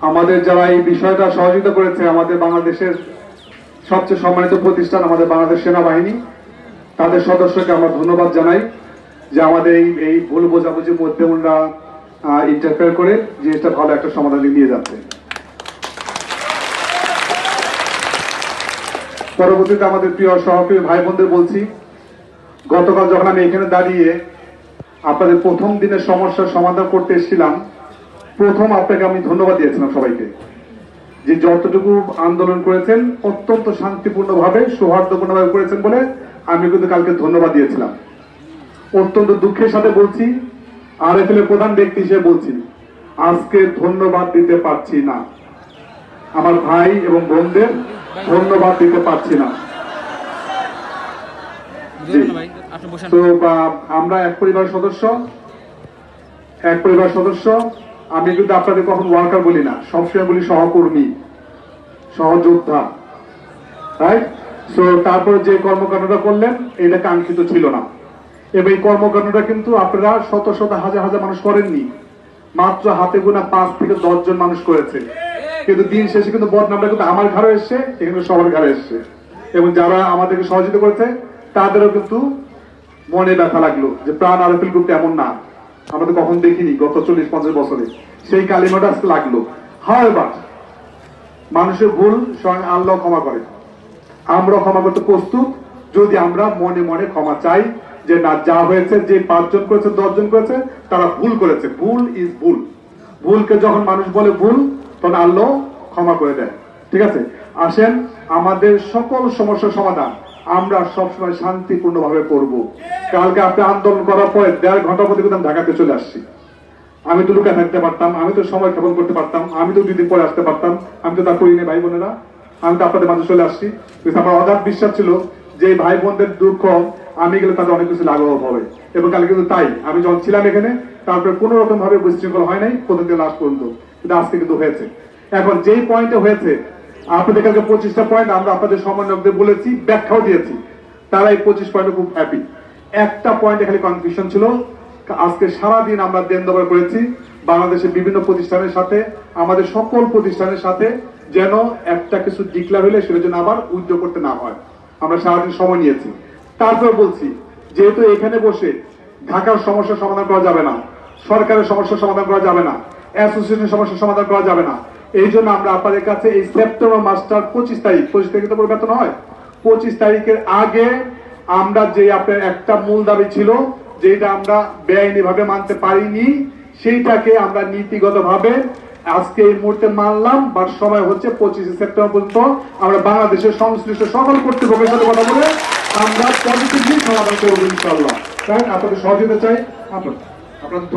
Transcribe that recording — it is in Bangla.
আমাদের যারা এই বিষয়টা সহযোগিতা করেছে, আমাদের বাংলাদেশের সবচেয়ে সম্মানিত প্রতিষ্ঠান আমাদের বাংলাদেশ সেনাবাহিনী, তাদের সদস্যকে আমরা ধন্যবাদ জানাই যে আমাদের এই ভুল বোঝাবুঝির মধ্যে ওনারা ইন্টারফেয়ার করে জিনিসটা ভালো একটা সমাধানে নিয়ে যাচ্ছে। পরবর্তীতে আমাদের প্রিয় সহকর্মী ভাই বোনদের বলছি, গতকাল যখন আমি এখানে দাঁড়িয়ে আপনাদের প্রথম দিনের সমস্যার সমাধান করতে এসেছিলাম, প্রথম আপনাকে আমি ধন্যবাদ দিয়েছিলাম সবাইকে, যে যতটুকু আন্দোলন করেছেন অত্যন্ত শান্তিপূর্ণভাবে সৌহার্দ্যপূর্ণভাবে করেছেন বলে আমি কিন্তু কালকে ধন্যবাদ দিয়েছিলাম। অত্যন্ত দুঃখের সাথে বলছি, আরএফএল এর প্রধান ব্যক্তি হিসেবে বলছি, আজকে ধন্যবাদ দিতে পারছি না, আমার ভাই এবং বোনদের ধন্যবাদ দিতে পারছি না। তো আমরা এক পরিবার সদস্য, আমি কিন্তু আপনাদের কখন ওয়ার্কার বলি না, সবসময় বলি সহকর্মী, সহযোদ্ধা, রাইট? সো তারপর যে কর্মকাণ্ডটা করলেন এটা কাঙ্ক্ষিত ছিল না, এবং এই কর্মকাণ্ডটা কিন্তু আপনারা শত শত হাজার হাজার মানুষ করেননি, মাত্র হাতে গোনা 5 থেকে 10 জন মানুষ করেছে। কিন্তু দিন শেষে কিন্তু বদনামটা কিন্তু আমার ঘরে এসছে, এখানে সবার ঘরে এসছে, এবং যারা আমাদেরকে সহযোগিতা করেছে তাদেরও কিন্তু মনে ব্যথা লাগলো যে প্রাণ আরএফএল গ্রুপ এমন না, আমরা তো কখন দেখিনি গত 40-50 বছরে, সেই কালিমাটা আজকে লাগলো। হাওয়েভার মানুষের ভুল স্বয়ং আল্লাহ ক্ষমা করে, আমরা ক্ষমা করতে প্রস্তুত যদি আমরা মনে মনে ক্ষমা চাই যে না, যা হয়েছে, যে 5 জন করেছে 10 জন করেছে তারা ভুল করেছে, ভুল ইজ ভুল, ভুলকে যখন মানুষ বলে ভুল তখন আল্লাহ ক্ষমা করে দেয়। ঠিক আছে, আসেন আমাদের সকল সমস্যার সমাধান আমরা সবসময় শান্তিপূর্ণভাবে করব। কালকে আপনি আন্দোলন করার পরে 1.5 ঘন্টা মধ্যে কিন্তু ঢাকাতে চলে আসছি, আমি তো লুকা থাকতে পারতাম, আমি তো সময় ক্ষেপণ করতে পারতাম, আমি তো 2 দিন পরে আসতে পারতাম, আমি তো তা করিনি ভাই বোনেরা, আমি তো আপনাদের মাঝে চলে আসছি। আমার অগাধ বিশ্বাস ছিল যে ভাই বোনদের দুঃখ আমি গেলে তাদের অনেক কিছু লাঘব হবে, এবং কালকে কিন্তু তাই, আমি যখন ছিলাম এখানে তারপরে কোন রকম ভাবে বিশৃঙ্খলা হয় নাই প্রথম থেকে লাস্ট পর্যন্ত, কিন্তু আজকে কিন্তু হয়েছে। এখন যেই পয়েন্টে হয়েছে, আপনাদের কালকে 25টা পয়েন্ট আমরা আপনাদের সমন্বয়কদের বলেছি, ব্যাখ্যাও দিয়েছি, তারা এই 25 পয়েন্টে খুব হ্যাপি। একটা পয়েন্টে খালি কনফিউশন ছিল, আজকে সারাদিন আমরা দেনদবার করেছি বাংলাদেশের বিভিন্ন প্রতিষ্ঠানের সাথে, আমাদের সকল প্রতিষ্ঠানের সাথে, যেন একটা কিছু ডিক্লেয়ার হলে সেটা যেন আবার উইথড্র করতে না হয়, আমরা সারাদিন সময় নিয়েছি। তারপর বলছি, যেহেতু এখানে বসে ঢাকার সমস্যার সমাধান করা যাবে না, সরকারের সমস্যার সমাধান করা যাবে না, অ্যাসোসিয়েশনের সমস্যার সমাধান করা যাবে না, এই জন্য আমরা আপনাদের কাছে এই সেপ্টেম্বর মাসটার 25 তারিখ তো বেতন হয়, 25 তারিখের আগে আমরা যে আপনার একটা মূল দাবি ছিল যেটা আমরা বেআইনি ভাবে মানতে পারিনি, সেইটাকে আমরা নীতিগত ভাবে আজকে এই মুহূর্তে মানলাম, বা সময় হচ্ছে 25 সেপ্টেম্বর পর্যন্ত আমরা বাংলাদেশের সংশ্লিষ্ট সকল কর্তৃপক্ষের সাথে কথা বলে আমরা পজিটিভলি সমাধান করবো ইনশাআল্লাহ। আপনাদের সহযোগিতা চাই, আপনাদের